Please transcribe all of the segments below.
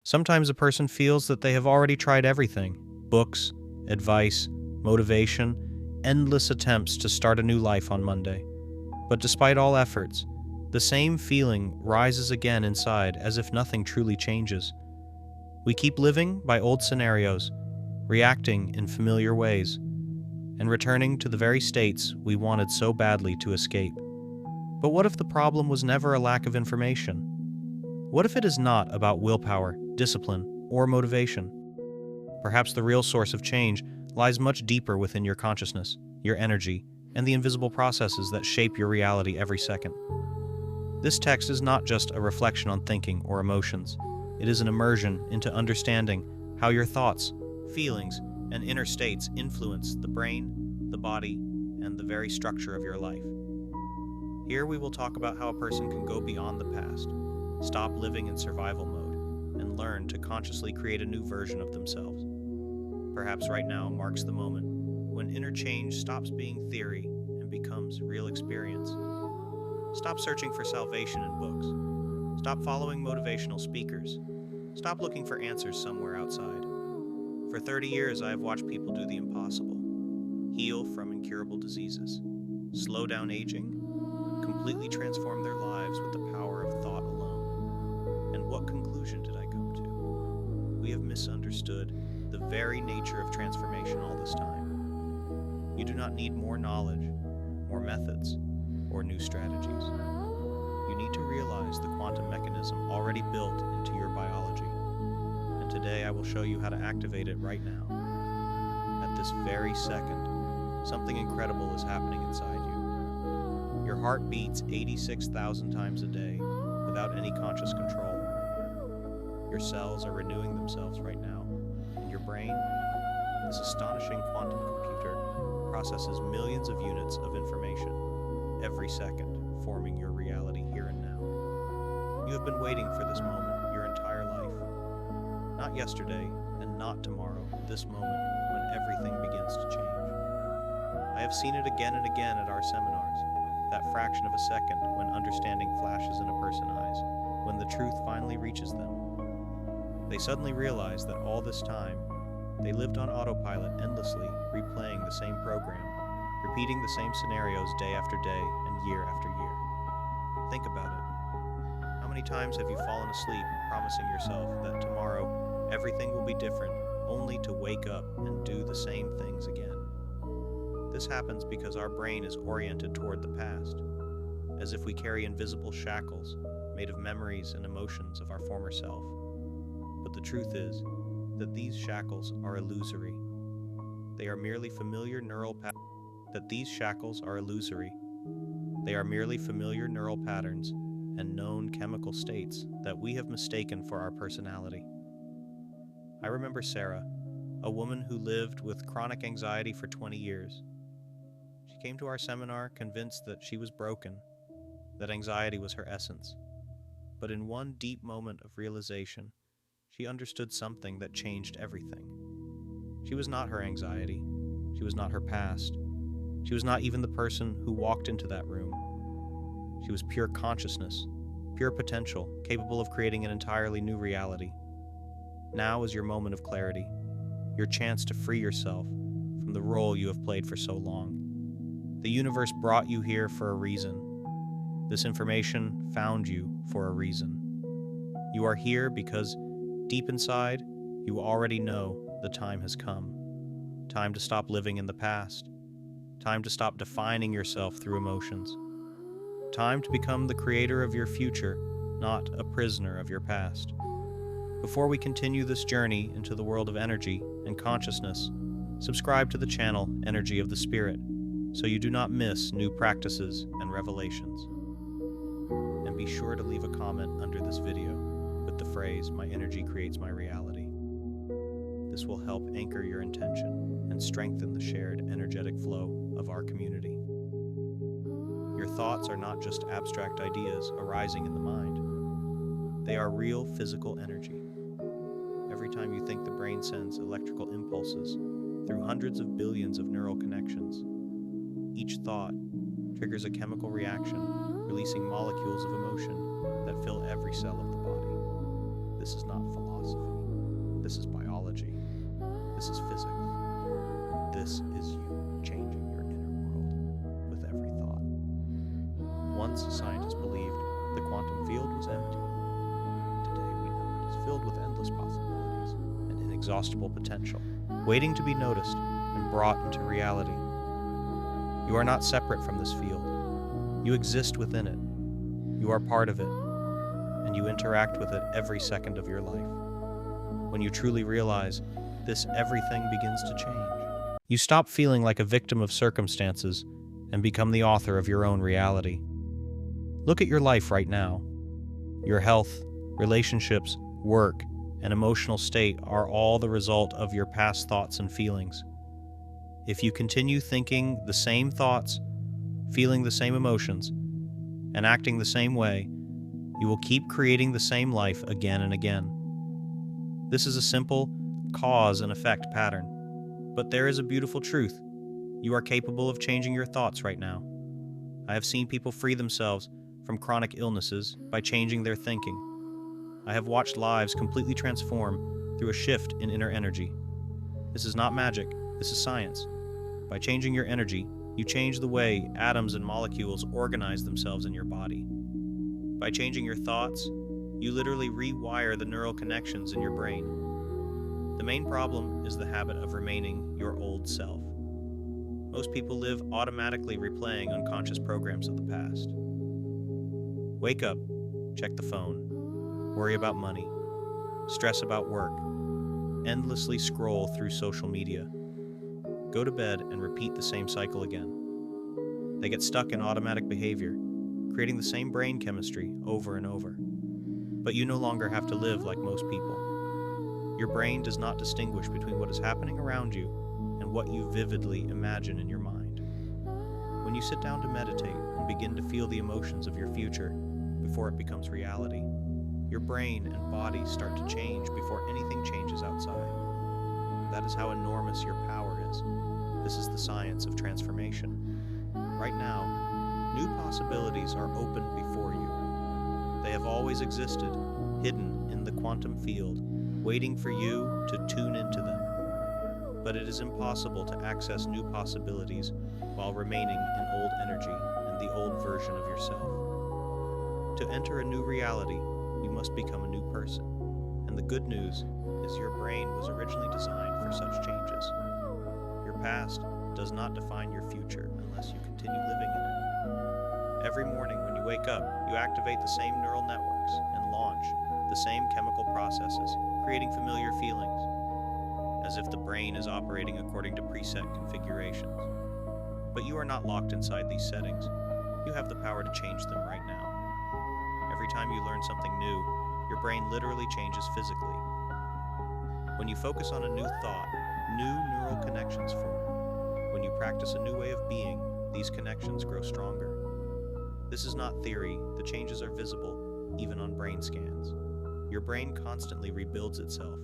Sometimes a person feels that they have already tried everything: books, advice, motivation, endless attempts to start a new life on Monday. But despite all efforts, the same feeling rises again inside as if nothing truly changes. We keep living by old scenarios, reacting in familiar ways, and returning to the very states we wanted so badly to escape. But what if the problem was never a lack of information? What if it is not about willpower, discipline, or motivation? Perhaps the real source of change lies much deeper within your consciousness, your energy, and the invisible processes that shape your reality every second. This text is not just a reflection on thinking or emotions. It is an immersion into understanding how your thoughts, feelings, and inner states influence the brain, the body, and the very structure of your life. Here we will talk about how a person can go beyond the past, stop living in survival mode, and learn to consciously create a new version of themselves. Perhaps right now marks the moment when inner change stops being theory and becomes real experience. Stop searching for salvation in books. Stop following motivational speakers. Stop looking for answers somewhere outside. For 30 years, I have watched people do the impossible: heal from incurable diseases, slow down aging, completely transform their lives with the power of thought alone. And what conclusion did I come to? We have misunderstood the very nature of transformation all this time. You do not need more knowledge, more methods, or new strategies. You need to realize the quantum mechanism already built into your biology. And today I will show you how to activate it right now. At this very second, something incredible is happening inside you. Your heart beats 86,000 times a day without any conscious control. Your cells are renewing themselves right now, and your brain, this astonishing quantum computer, processes millions of units of information every second, forming your reality here and now. You have been waiting for this moment your entire life. Not yesterday and not tomorrow, this moment when everything begins to change. I have seen it again and again at our seminars, that fraction of a second when understanding flashes in a person's eyes, when the truth finally reaches them. They suddenly realize that all this time, they lived on autopilot endlessly, replaying the same program, repeating the same scenarios day after day and year after year. Think about it. How many times have you fallen asleep promising yourself that tomorrow everything will be different, only to wake up and do the same things again? This happens because our brain is oriented toward the past, as if we carry invisible shackles made of memories and emotions of our former self. But the truth is that these shackles are illusory. They are merely familiar neural patterns. They are merely familiar neural patterns and known chemical states that we have mistaken for our personality. I remember Sarah, a woman who lived with chronic anxiety for 20 years. She came to our seminar convinced that she was broken, that anxiety was her essence. But in one deep moment of realization, she understood something that changed everything. She was not her anxiety. She was not her past. She was not even the person who walked into that room. She was pure consciousness, pure potential, capable of creating an entirely new reality. Now is your moment of clarity, your chance to free yourself from the role you have played for so long. The universe brought you here for a reason. This information found you for a reason. You are here because deep inside, you already know the time has come. Time to stop living in the past. Time to stop defining yourself through emotions. Time to become the creator of your future, not a prisoner of your past. Before we continue this journey into the world of energy and consciousness, subscribe to the channel Energy of the Spirit so you do not miss new practices and revelations. And be sure to leave a comment under this video with the phrase, "My energy creates my reality." This will help anchor your intention and strengthen the shared energetic flow of our community. Your thoughts are not just abstract ideas arising in the mind. They are real physical energy. Every time you think, the brain sends electrical impulses through hundreds of billions of neural connections. Each thought triggers a chemical reaction, releasing molecules of emotion that fill every cell of the body. This is not philosophy. philosophy. This is biology. This is physics. This is you changing your inner world with every thought. Once scientists believed the quantum field was empty. Today we know it is filled with endless possibilities and inexhaustible potential, waiting to be noticed and brought into reality. You are not separate from this field. You exist within it. You are part of it, and you interact with it every second of your life. When you truly realize this, everything begins to change. You stop feeling like a victim of circumstances and become the author of your own reality. Look at your life right now. Your health, relationships, work, and emotional state are all the result of your past thoughts and feelings. If you continue thinking the same thoughts, feeling the same emotions, and acting the same way, you will keep creating the same life again and again. This is a simple cause and effect pattern, but there is a beautiful truth. You are capable of changing your thoughts right now. I have seen people free themselves from chronic illnesses by changing their thinking. I have watched lives completely transform through a shift in inner energy. This is not magic, this is science. By changing your energy, you change the way atoms and molecules organize themselves in your body. By changing your thoughts, you literally rewire the neural connections in your brain. The main problem is the habit of remaining your old self. Most people live automatically replaying unconscious programs of the past. Wake up, check the phone, worry about money, stress about work, endlessly scroll through social media. Go to bed and repeat the same cycle again. They get stuck in automatic behavior, creating the same brain chemistry over and over. But you no longer have to live like most people. Your brain does not distinguish between what is happening around you and what you vividly imagine in your mind. When you sit down to meditate and begin to feel the emotions of your future before it becomes reality, your brain and body start to change before anything changes outside. That is how enormous your power is. This is the science of transformation. Right now, new possibilities are open before you. They have always existed, hidden in the quantum field, waiting for you to tune into them. But it is impossible to access new possibilities while remaining in old energy and the old version of yourself. To enter a new reality, you must become a new person. And the good news is your brain was originally designed for such changes. Your past does not define your future unless you continue living in it. Every morning when you wake up, you activate the same neural networks and launch the same chemical processes, creating familiar feelings, as if the brain is operating according to preset configurations. But you are not locked inside these settings. You have the power to change them right now. Every time you learn something new, your brain literally changes physically. When you focus on a new thought, new neural connections form. When you practice a new way of being, these connections grow stronger. This is not theory. The changes are visible, even on brain scans. Your brain constantly rebuilds itself,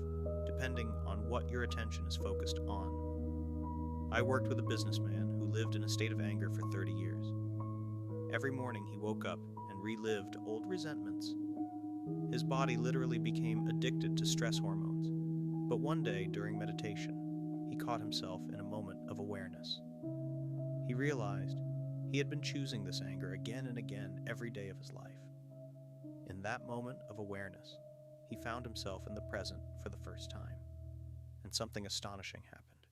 depending on what your attention is focused on. I worked with a businessman who lived in a state of anger for 30 years. Every morning he woke up and relived old resentments. His body literally became addicted to stress hormones. But one day, during meditation, he caught himself in a moment of awareness. He realized he had been choosing this anger again and again every day of his life. In that moment of awareness, he found himself in the present for the first time, and something astonishing happened.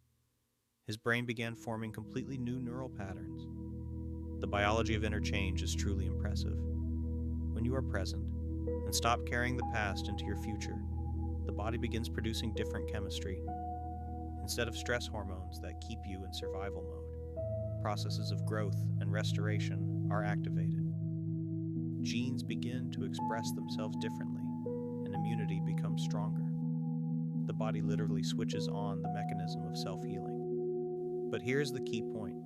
His brain began forming completely new neural patterns. The biology of interchange is truly impressive. When you are present and stop carrying the past into your future, the body begins producing different chemistry. Instead of stress hormones that keep you in survival mode, processes of growth and restoration are activated. Genes begin to express themselves differently, and immunity becomes stronger. The body literally switches on the mechanism of self-healing. But here's the key point.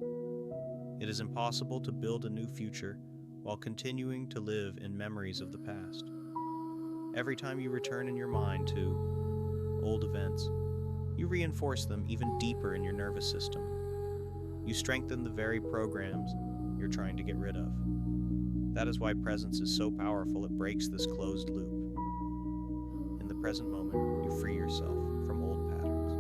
It is impossible to build a new future while continuing to live in memories of the past. Every time you return in your mind to old events, you reinforce them even deeper in your nervous system. You strengthen the very programs you're trying to get rid of. That is why presence is so powerful. It breaks this closed loop. In the present moment, you free yourself from old patterns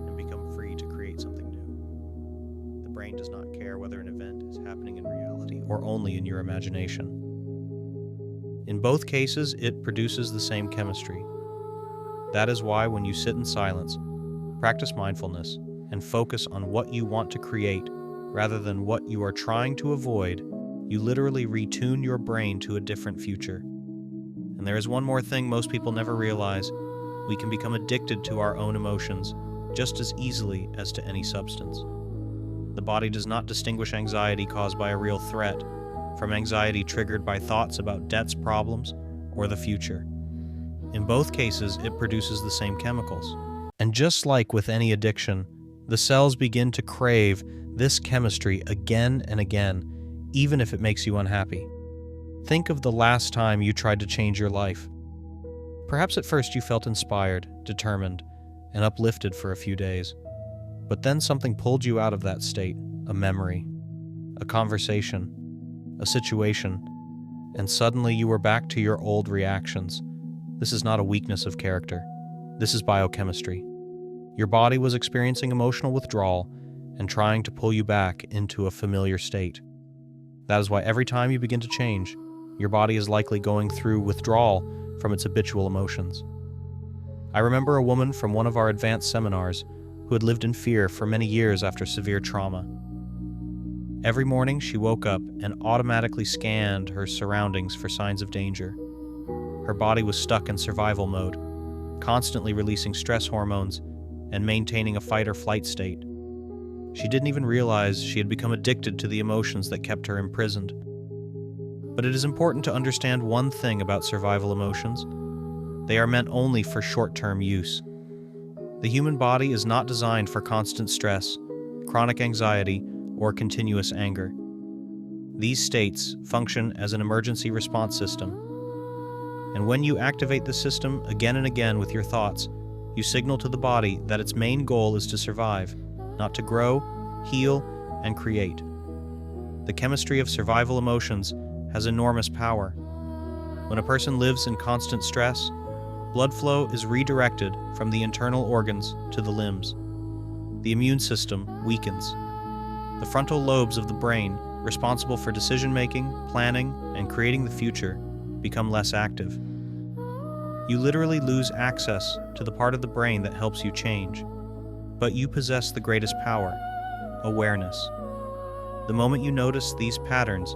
and become free to create something new. The brain does not care whether an event is happening in reality or only in your imagination. In both cases, it produces the same chemistry. That is why when you sit in silence, practice mindfulness, and focus on what you want to create rather than what you are trying to avoid, you literally retune your brain to a different future. And there is one more thing most people never realize: we can become addicted to our own emotions just as easily as to any substance. The body does not distinguish anxiety caused by a real threat from anxiety triggered by thoughts about debts, problems, or the future. In both cases, it produces the same chemicals. And just like with any addiction, the cells begin to crave this chemistry again and again, even if it makes you unhappy. Think of the last time you tried to change your life. Perhaps at first you felt inspired, determined, and uplifted for a few days. But then something pulled you out of that state, a memory, a conversation, a situation, and suddenly you were back to your old reactions. This is not a weakness of character. This is biochemistry. Your body was experiencing emotional withdrawal and trying to pull you back into a familiar state. That is why every time you begin to change, your body is likely going through withdrawal from its habitual emotions. I remember a woman from one of our advanced seminars who had lived in fear for many years after severe trauma. Every morning she woke up and automatically scanned her surroundings for signs of danger. Her body was stuck in survival mode, constantly releasing stress hormones and maintaining a fight-or-flight state. She didn't even realize she had become addicted to the emotions that kept her imprisoned. But it is important to understand one thing about survival emotions: they are meant only for short-term use. The human body is not designed for constant stress, chronic anxiety, or continuous anger. These states function as an emergency response system. And when you activate the system again and again with your thoughts, you signal to the body that its main goal is to survive, not to grow, heal, and create. The chemistry of survival emotions has enormous power. When a person lives in constant stress, blood flow is redirected from the internal organs to the limbs. The immune system weakens. The frontal lobes of the brain, responsible for decision-making, planning, and creating the future, become less active. You literally lose access to the part of the brain that helps you change. But you possess the greatest power: awareness. The moment you notice these patterns,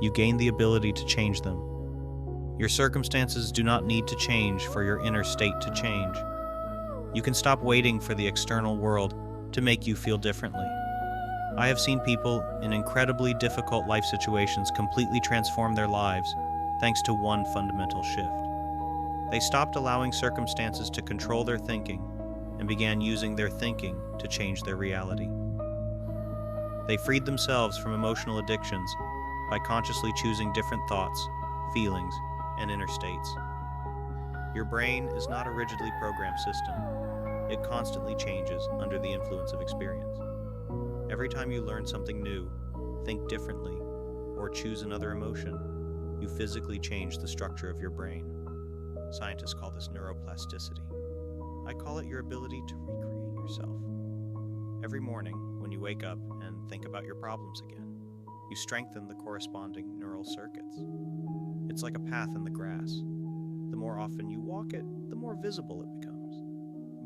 you gain the ability to change them. Your circumstances do not need to change for your inner state to change. You can stop waiting for the external world to make you feel differently. I have seen people in incredibly difficult life situations completely transform their lives thanks to one fundamental shift. They stopped allowing circumstances to control their thinking and began using their thinking to change their reality. They freed themselves from emotional addictions by consciously choosing different thoughts, feelings, and inner states. Your brain is not a rigidly programmed system. It constantly changes under the influence of experience. Every time you learn something new, think differently, or choose another emotion, you physically change the structure of your brain. Scientists call this neuroplasticity. I call it your ability to recreate yourself. Every morning, when you wake up and think about your problems again, you strengthen the corresponding neural circuits. It's like a path in the grass. The more often you walk it, the more visible it becomes.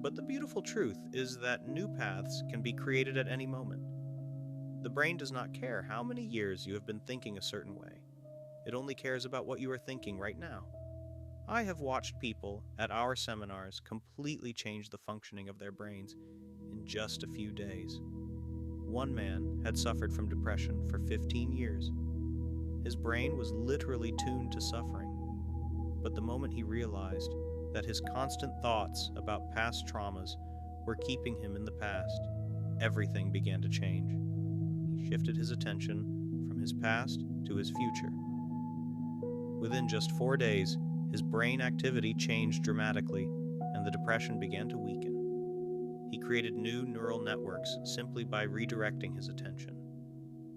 But the beautiful truth is that new paths can be created at any moment. The brain does not care how many years you have been thinking a certain way. It only cares about what you are thinking right now. I have watched people at our seminars completely change the functioning of their brains in just a few days. One man had suffered from depression for 15 years. His brain was literally tuned to suffering. But the moment he realized that his constant thoughts about past traumas were keeping him in the past, everything began to change. He shifted his attention from his past to his future. Within just 4 days, his brain activity changed dramatically, and the depression began to weaken. He created new neural networks simply by redirecting his attention.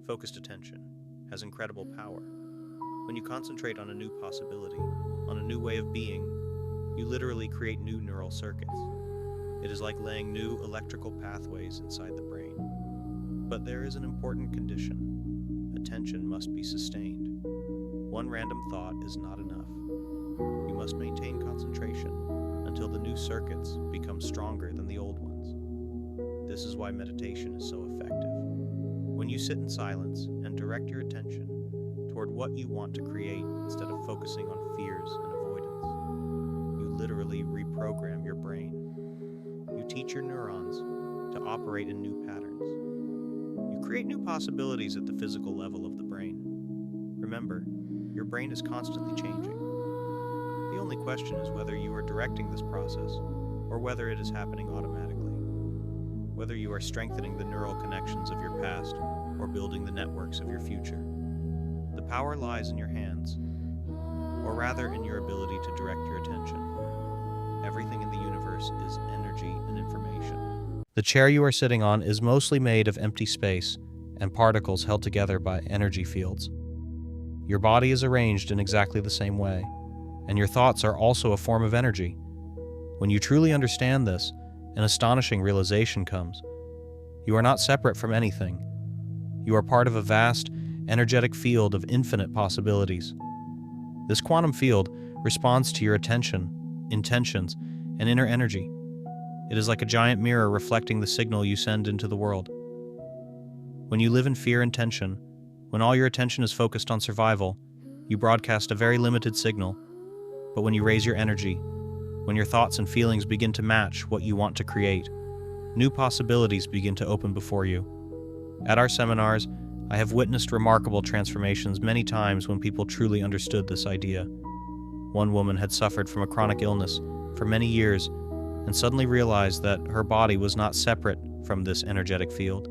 Focused attention has incredible power. When you concentrate on a new possibility, on a new way of being, You literally create new neural circuits. It is like laying new electrical pathways inside the brain. But there is an important condition. Attention must be sustained. One random thought is not enough. You must maintain concentration until the new circuits become stronger than the old ones. This is why meditation is so effective. When you sit in silence and direct your attention toward what you want to create instead of focusing on fears and avoidance, you literally reprogram your brain. You teach your neurons to operate in new patterns. You create new possibilities at the physical level of the brain. Remember, your brain is constantly changing. The only question is whether you are directing this process or whether it is happening automatically. Whether you are strengthening the neural connections of your past or building the networks of your future. The power lies in your hands, or rather in your ability to direct your attention. Everything in the universe is energy and information. The chair you are sitting on is mostly made of empty space and particles held together by energy fields. Your body is arranged in exactly the same way, and your thoughts are also a form of energy. When you truly understand this, an astonishing realization comes. You are not separate from anything. You are part of a vast, energetic field of infinite possibilities. This quantum field responds to your attention, intentions, and inner energy. It is like a giant mirror reflecting the signal you send into the world. When you live in fear and tension, when all your attention is focused on survival, you broadcast a very limited signal. But when you raise your energy, when your thoughts and feelings begin to match what you want to create, new possibilities begin to open before you. At our seminars, I have witnessed remarkable transformations many times when people truly understood this idea. One woman had suffered from a chronic illness for many years and suddenly realized that her body was not separate from this energetic field.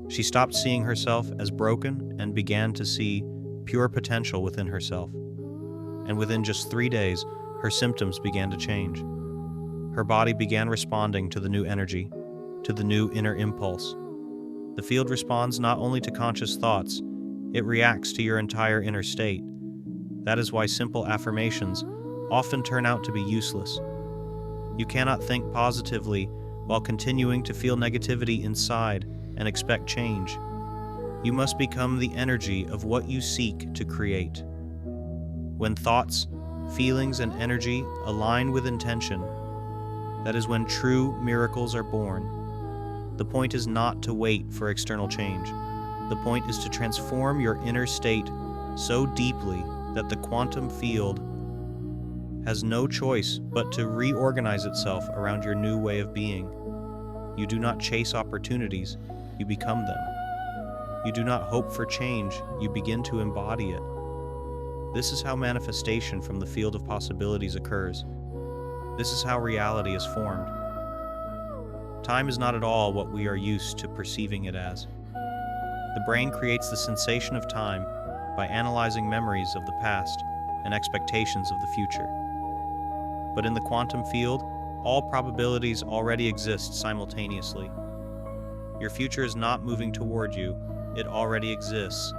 She stopped seeing herself as broken and began to see pure potential within herself. And within just 3 days, her symptoms began to change. Her body began responding to the new energy, to the new inner impulse. The field responds not only to conscious thoughts, it reacts to your entire inner state. That is why simple affirmations often turn out to be useless. You cannot think positively while continuing to feel negativity inside and expect change. You must become the energy of what you seek to create. When thoughts, feelings, and energy align with intention, that is when true miracles are born. The point is not to wait for external change. The point is to transform your inner state so deeply that the quantum field has no choice but to reorganize itself around your new way of being. You do not chase opportunities, you become them. You do not hope for change, you begin to embody it. This is how manifestation from the field of possibilities occurs. This is how reality is formed. Time is not at all what we are used to perceiving it as. The brain creates the sensation of time by analyzing memories of the past and expectations of the future. But in the quantum field, all probabilities already exist simultaneously. Your future is not moving toward you, it already exists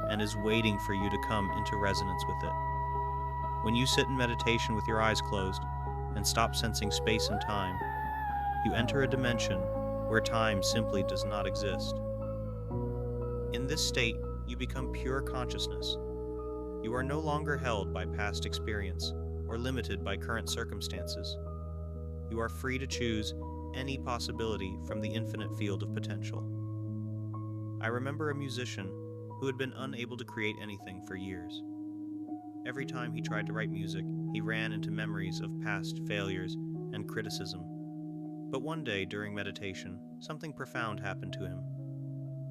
and is waiting for you to come into resonance with it. When you sit in meditation with your eyes closed and stop sensing space and time, you enter a dimension where time simply does not exist. In this state, you become pure consciousness. You are no longer held by past experience or limited by current circumstances. You are free to choose any possibility from the infinite field of potential. I remember a musician who had been unable to create anything for years. Every time he tried to write music, he ran into memories of past failures and criticism. But one day during meditation, something profound happened to him.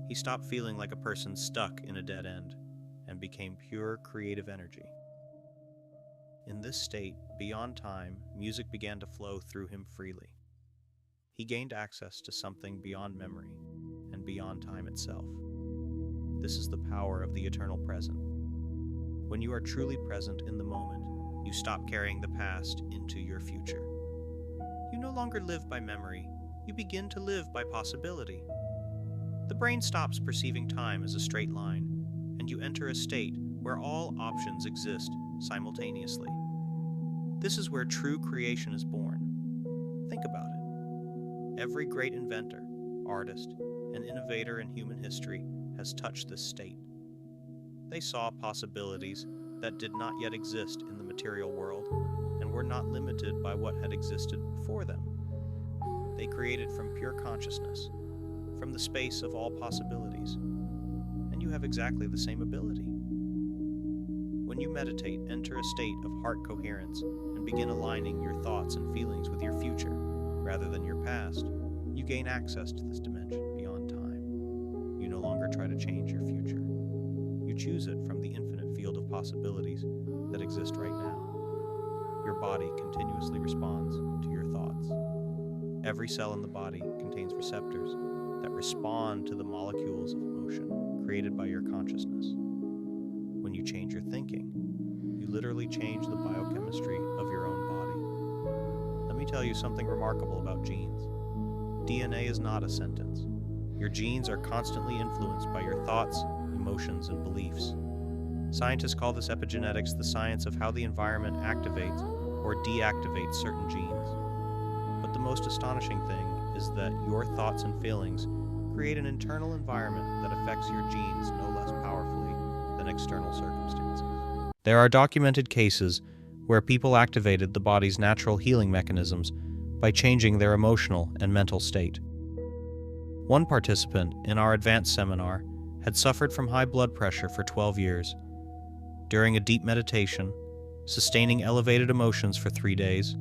He stopped feeling like a person stuck in a dead end and became pure creative energy. In this state, beyond time, music began to flow through him freely. He gained access to something beyond memory and beyond time itself. This is the power of the eternal present. When you are truly present in the moment, you stop carrying the past into your future. You no longer live by memory, you begin to live by possibility. The brain stops perceiving time as a straight line, and you enter a state where all options exist simultaneously. This is where true creation is born. Think about it. Every great inventor, artist, and innovator in human history has touched this state. They saw possibilities that did not yet exist in the material world and were not limited by what had existed before them. They created from pure consciousness, from the space of all possibilities. And you have exactly the same ability. When you meditate, enter a state of heart coherence and begin aligning your thoughts and feelings with your future rather than your past, you gain access to this dimension beyond time. You no longer try to change your future. You choose it from the infinite field of possibilities that exist right now. Your body continuously responds to your thoughts. Every cell in the body contains receptors that respond to the molecules of motion created by your consciousness. When you change your thinking, you literally change the biochemistry of your own body. Let me tell you something remarkable about genes. DNA is not a sentence. Your genes are constantly influenced by your thoughts, emotions, and beliefs. Scientists call this epigenetics, the science of how the environment activates or deactivates certain genes. But the most astonishing thing is that your thoughts and feelings create an internal environment that affects your genes no less powerfully than external circumstances. There are documented cases where people activated the body's natural healing mechanisms by changing their emotional and mental state. One participant in our advanced seminar had suffered from high blood pressure for 12 years. During a deep meditation, sustaining elevated emotions for 3 days,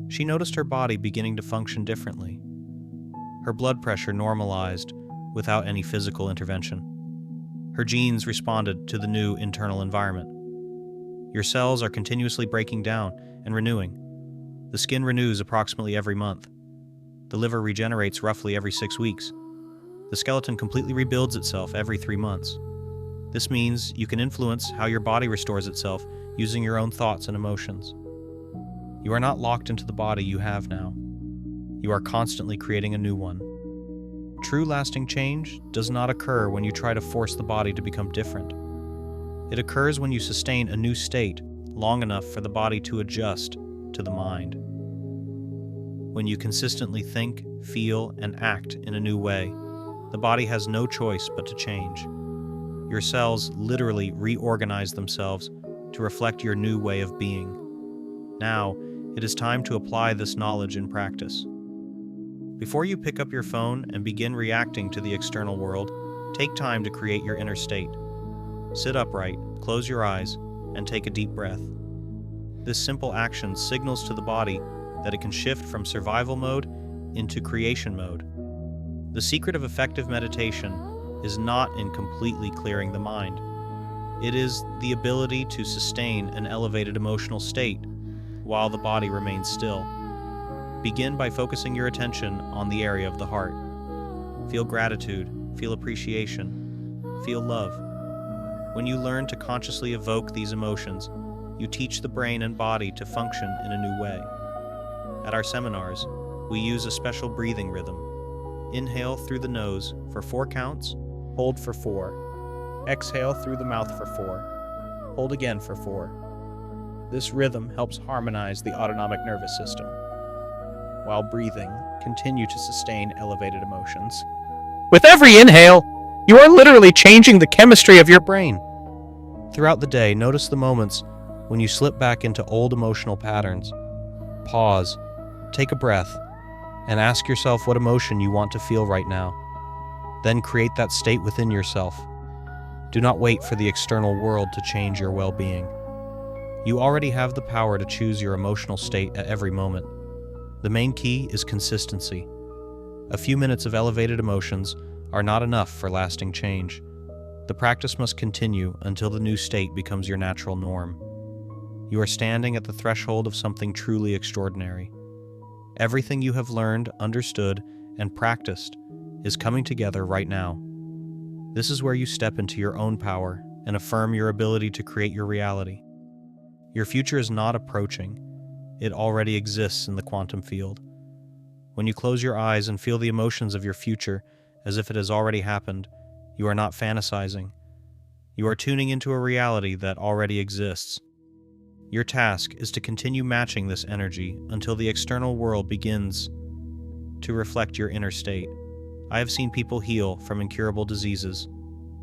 she noticed her body beginning to function differently. Her blood pressure normalized without any physical intervention. Her genes responded to the new internal environment. Your cells are continuously breaking down and renewing. The skin renews approximately every month. The liver regenerates roughly every 6 weeks. The skeleton completely rebuilds itself every 3 months. This means you can influence how your body restores itself using your own thoughts and emotions. You are not locked into the body you have now. You are constantly creating a new one. True lasting change does not occur when you try to force the body to become different. It occurs when you sustain a new state long enough for the body to adjust to the mind. When you consistently think, feel, and act in a new way, the body has no choice but to change. Your cells literally reorganize themselves to reflect your new way of being. Now, it is time to apply this knowledge in practice. Before you pick up your phone and begin reacting to the external world, take time to create your inner state. Sit upright, close your eyes, and take a deep breath. This simple action signals to the body that it can shift from survival mode into creation mode. The secret of effective meditation is not in completely clearing the mind. It is the ability to sustain an elevated emotional state while the body remains still. Begin by focusing your attention on the area of the heart. Feel gratitude, feel appreciation, feel love. When you learn to consciously evoke these emotions, you teach the brain and body to function in a new way. At our seminars, we use a special breathing rhythm. Inhale through the nose for 4 counts, hold for 4. Exhale through the mouth for 4. Hold again for 4. This rhythm helps harmonize the autonomic nervous system. While breathing, continue to sustain elevated emotions. With every inhale, you are literally changing the chemistry of your brain. Throughout the day, notice the moments when you slip back into old emotional patterns. Pause, take a breath, and ask yourself what emotion you want to feel right now. Then create that state within yourself. Do not wait for the external world to change your well-being. You already have the power to choose your emotional state at every moment. The main key is consistency. A few minutes of elevated emotions are not enough for lasting change. The practice must continue until the new state becomes your natural norm. You are standing at the threshold of something truly extraordinary. Everything you have learned, understood, and practiced is coming together right now. This is where you step into your own power and affirm your ability to create your reality. Your future is not approaching. It already exists in the quantum field. When you close your eyes and feel the emotions of your future as if it has already happened, you are not fantasizing. You are tuning into a reality that already exists. Your task is to continue matching this energy until the external world begins to reflect your inner state. I have seen people heal from incurable diseases.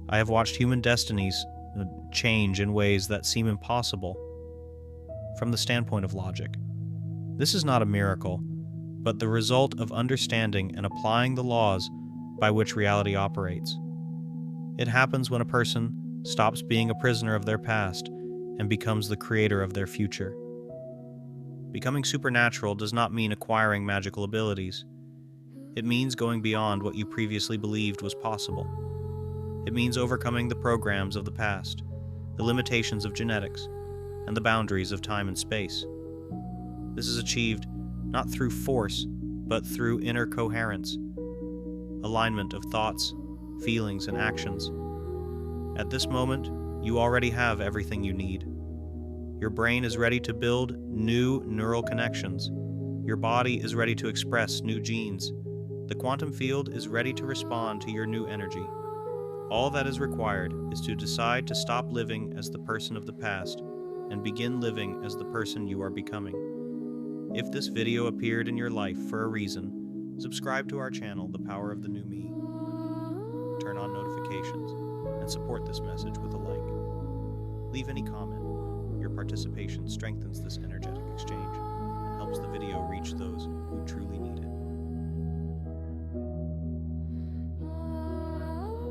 I have watched human destinies change in ways that seem impossible from the standpoint of logic. This is not a miracle, but the result of understanding and applying the laws by which reality operates. It happens when a person stops being a prisoner of their past and becomes the creator of their future. Becoming supernatural does not mean acquiring magical abilities. It means going beyond what you previously believed was possible. It means overcoming the programs of the past, the limitations of genetics, and the boundaries of time and space. This is achieved not through force, but through inner coherence, alignment of thoughts, feelings, and actions. At this moment, you already have everything you need. Your brain is ready to build new neural connections. Your body is ready to express new genes. The quantum field is ready to respond to your new energy. All that is required is to decide to stop living as the person of the past and begin living as the person you are becoming. If this video appeared in your life for a reason, subscribe to our channel, The Power of the New Me. Turn on notifications and support this message with a like. Leave any comment. Your participation strengthens this energetic exchange and helps the video reach those who truly need it.